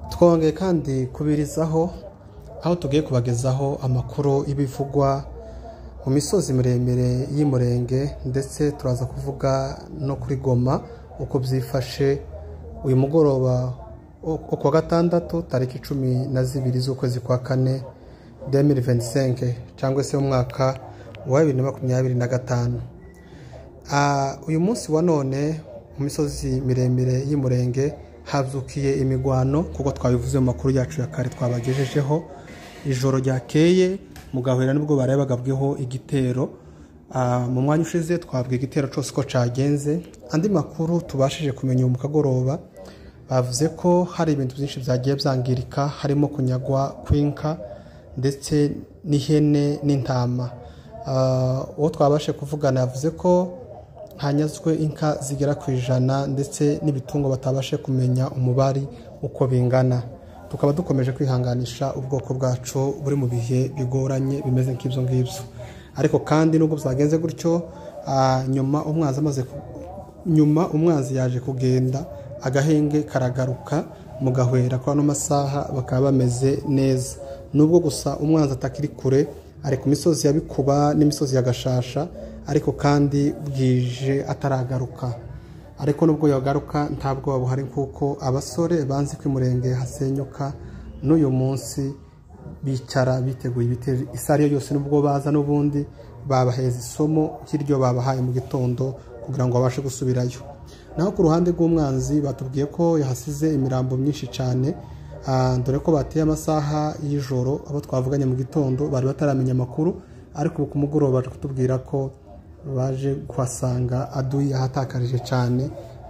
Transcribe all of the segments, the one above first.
twongeye kandi kubirizaho aho tugiye kubagezaho amakuru y'ibivugwa mu misozi miremire y'Umurenge, ndetse turaza kuvuga no kuri Goma uko byifashe uyu mugoroba kwa gatandatu tariki 12 z'ukwezi kwa 4 2025 cyangwa se umwaka wa 2025. Uyu munsi wa none mu misozi miremire y'Umurenge hazukiye imigwano kuko twabivuze mu makuru yacu ya kare twabagejejeho. Ijoro ryakeye mu Gahwera nibwo barebagabweho igitero. Mu mwanya ushize twabwiye igitero cyose ko cagenze. Andi makuru tubashije kumenya mu kagoroba bavuze ko hari ibintu byinshi byagiye byangirika, harimo kunyagwa kw'inka ndetse n'ihene n'intama. Uwo twabashe kuvugana yavuze ko hanyazwe inka zigera ku 100 ndetse n'ibitungo batabashe kumenya umubari uko bingana. Tukaba dukomeje kwihanganisha ubwoko bwacu buri mu bihe bigoranye bimeze nk'ibyo ngibyo. Ariko kandi nubwo byagenze gutyo, nyuma umwanzi yaje kugenda, agahenge karagaruka mu Gahwera kwa no masaha bakaba bameze neza. Nubwo gusa umwanzi atakiri kure, ari ku misozi ya Bikuba n'imisozi ya Gashasha, ariko kandi bwije ataragaruka. Ariko nubwo yagaruka ntabwo babuhari kuko abasore banzi kw'Umurenge hasenyuka n'uyu munsi bicara biteguye ibitero isariyo yose, nubwo baza n'ubundi babaheza isomo kiryo babahaye mu gitondo kugira ngo babashe gusubirayo. Naho ku ruhande rw'umwanzi batubwiye ko yahasize imirambo myinshi cyane, dore ko bateye amasaha y'ijoro. Abo twavuganye mu gitondo bari bataramenya amakuru, ariko ku mugoroba baje kutubwira ko baje kuhasanga aduyi ahatakarije cyane,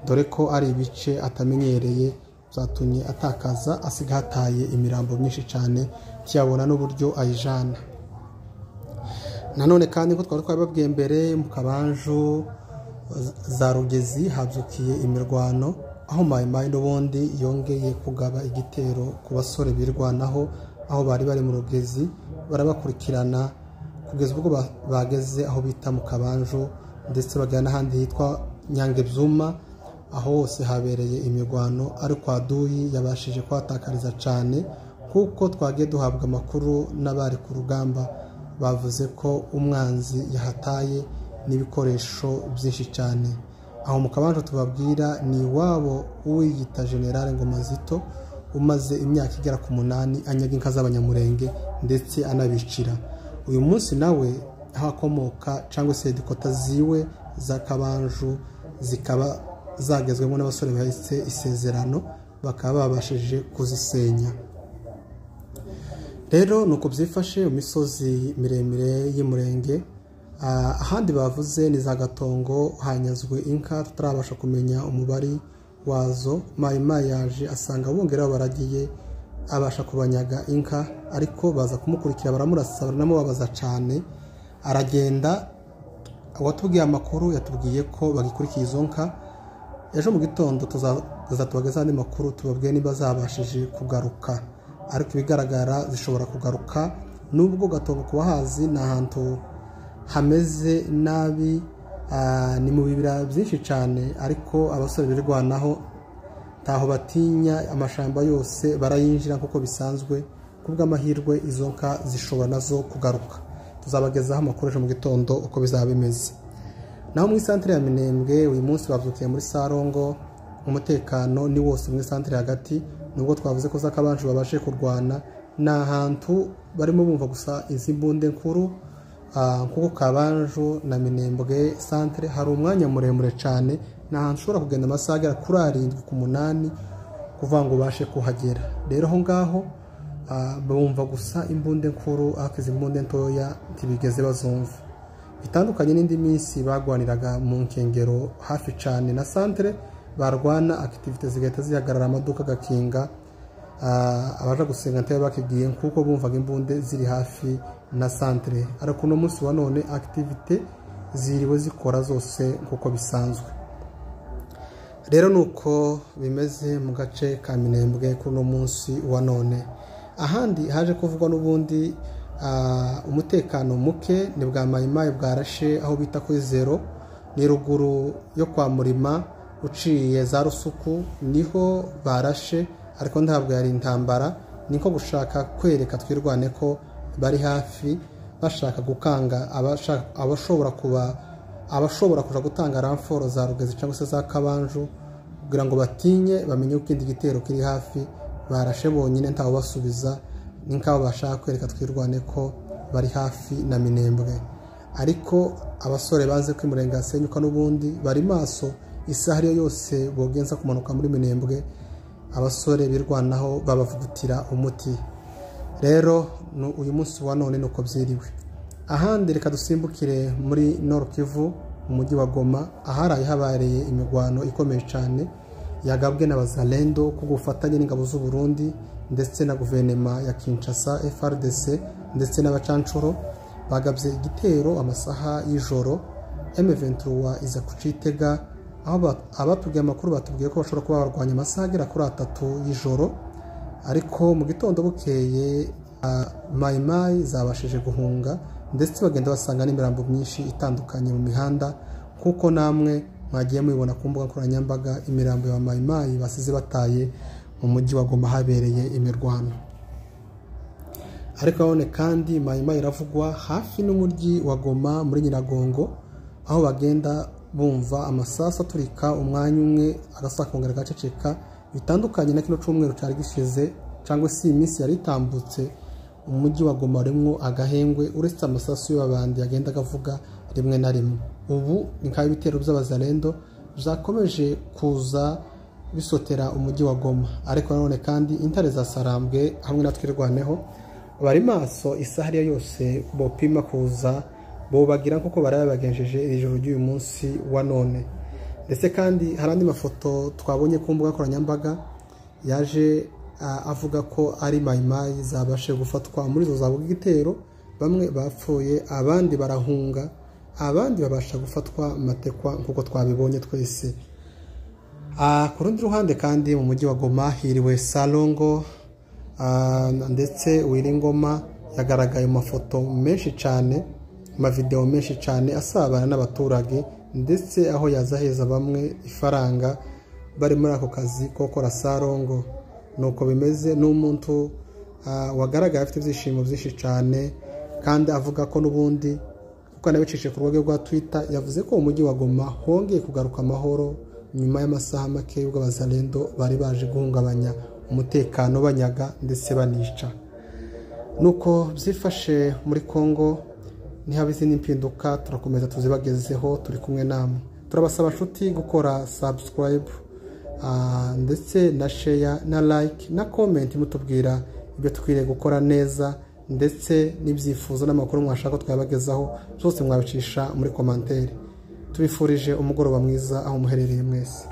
dore ko ari ibice atamenyereye byatumye atakaza, asiga hataye imirambo myinshi cyane kiyabona n'uburyo ayijana. Nanone kandi ko twari twababwiye mbere mu Kabanju za Rugezi hazukiye imirwano, aho Mayimayi n'ubundi yongeye kugaba igitero ku basore birwanaho aho bari mu Rugezi. Barabakurikirana kugeza ubwo bageze aho bita mu Kabanju, ndetse bagana n'ahandi hitwa Nyangebyuma, aho hose habereye imirwano. Ariko aduyi yabashije kwatakariza cyane kuko twagiye duhabwa amakuru n'abari ku rugamba, bavuze ko umwanzi yahataye n'ibikoresho byinshi cyane. Aho mu Kabanju tubabwira ni wabo uwiyita General Ngomazito, umaze imyaka igera ku 8 anyaga inka z'Abanyamurenge ndetse anabicira. Uyu munsi nawe aho akomoka cyangwa se dikota ziwe za Kabanju zikaba zagezwemo n'abasore bahise isezerano, bakaba babashije kuzisenya. Rero nuko byifashe mu misozi miremire y'Umurenge. Ahandi bavuze ni za Gatongo hanyazwe inka tutarabasha kumenya umubari wazo. Mayimayi yaje asanga bongera baragiye abasha kubanyaga inka, ariko baza kumukurikira baramurasa baranamubabaza cyane, aragenda. Watubwiye amakuru yatubwiye ko bagikurikiye izo nka. Ejo mu gitondo tuzatubageza andi makuru tubabwiye niba zabashije kugaruka, ariko ibigaragara zishobora kugaruka. Nubwo Gatongo kuba hazi na ahantu hameze nabi, ni mu bibira byinshi cyane, ariko abasore birwanaho taho batinya amashamba yose barayinjira kuko bisanzwe. Kubw'amahirwe izo nka zishobora nazo kugaruka. Tuzabagezaho amakuru ejo mu gitondo uko bizaba bimeze. Naho mu centre ya Minembwe uyu munsi bavukiye muri Sarongo, umutekano ni wose mu centre hagati. Nubwo twavuze ko za Kabanju babashe kurwana, na ahantu barimo bumva gusa izi mbunde nkuru, kuko Kabanju na Minembwe centre hari umwanya muremure cyane, na ahantu ushobora kugenda amasaha agera kuri 7 ku 8 kuva ngo bashe kuhagera. Rero aho ngaho bumva gusa imbunde nkuru, akize imbunde ntoya ntibigeze bazumva. Bitandukanye n'indi minsi bagwaniraga mu nkengero hafi cyane na centre, barwana activite zigahita zihagarara, amaduka gakinga, abaje gusenga ntaye bakigiye kuko bumvaga imbunde ziri hafi na centre. Ariko no munsi wa none activite ziriwe zikora zose nkuko bisanzwe. Rero nuko bimeze mu gace ka Minembwe kuno munsi wa none. Ahandi haje kuvugwa n'ubundi umutekano muke ni bwa Mayimayi bwarashe aho bita kuri 0, ni ruguru yo kwa Murima uciye za Rusuku, niho barashe ariko ntabwo yari intambara, niko gushaka kwereka twirwane ko bari hafi, bashaka gukanga abashobora kuja gutanga ramforo za Rugezi cyangwa se za Kabanju kugira ngo batinye bamenye uko ikindi gitero kiri hafi, barashe bonyine ntawe basubiza, ninkabo bashaka kwereka twirwane ko bari hafi na Minembwe. Ariko abasore baze kwimurenge asenyuka n'ubundi bari maso isaha ariyo yose bogenza kumanuka muri Minembwe, abasore birwanaho babavugutira umuti. Rero uyu munsi wa none nuko byiriwe. Ahandi reka dusimbukire muri Nord Kivu mu mujyi wa Goma, aharaye habareye imigwano ikomeye cyane yagabwe n'abazalendo ku gufatanya n'ingabo z'u Burundi ndetse na guverinoma ya Kinshasa FRDC ndetse n'abacancuro bagabye igitero amasaha y'ijoro. M23 iza kucitega, aho abatubwiye amakuru batubwiye ko bashobora kuba barwanya amasaha agera kuri 3 y'ijoro, ariko mu gitondo bukeye Mai zabashije guhunga ndetse bagenda basanga n'imirambo myinshi itandukanye mu mihanda, kuko namwe mwagiye mubibona ku mbuga nkoranyambaga imirambo ya Mai basize bataye mu mujyi wa Goma habereye imirwano. Ariko babone kandi Mai iravugwa hafi n'umujyi wa Goma muri Nyiragongo, aho bagenda bumva amasasa aturika umwanya umwe agasakongera gaceceka, bitandukanye na kino cyumweru cyari gishize cyangwa se iminsi yari itambutse. Umujyi wa Goma rimwe agahengwe uretse amasasu y'abandi agenda gavuga rimwe na rimwe. Ubu nikaye ibitero by'abazalendo byakomeje kuza bisotera umujyi wa Goma, ariko nanone kandi intare za Sarambwe hamwe na twirwaneho bari maso isaha ariyo yose bopima kuza bobagira kuko barabagenjeje ijoro ry'uyu munsi wa none. Ndetse kandi harandi mafoto twabonye ku mbuga nkoranyambaga yaje avuga ko ari Mai zabashe gufatwa muri zo zabo gitero, bamwe bapfuye abandi barahunga, abandi babasha gufatwa matekwa nkuko twabibonye twese. Ku rundi ruhande kandi mu mujyi wa Goma hiriwe Salongo ndetse Wiringoma yagaragaye mu mafoto menshi cyane, amavideo menshi cyane asabana n'abaturage, ndetse aho yazaheza bamwe ifaranga bari muri ako kazi ko gukora Salongo. Nuko bimeze n'umuntu wagaragaye afite ibyishimo byinshi cyane, kandi avuga ko n'ubundi kuko nabicishe ku rubuga rwa Twitter yavuze ko umujyi wa Goma hongeye kugaruka amahoro nyuma y'amasaha make y'ubwo abazalendo bari baje guhungabanya umutekano banyaga ndetse banica. Nuko byifashe muri Kongo, ntihabe izindi mpinduka turakomeza tuzibagezeho turi kumwe namwe. Turabasaba nshuti gukora subscribe ndetse na share na like na comment mutubwira ibyo twiriye gukora neza, ndetse n'ibyifuzo n'amakuru mwashaka twabagezaho byose mwabicisha muri commentaire. Tubifurije umugoroba mwiza aho muherereye mwese.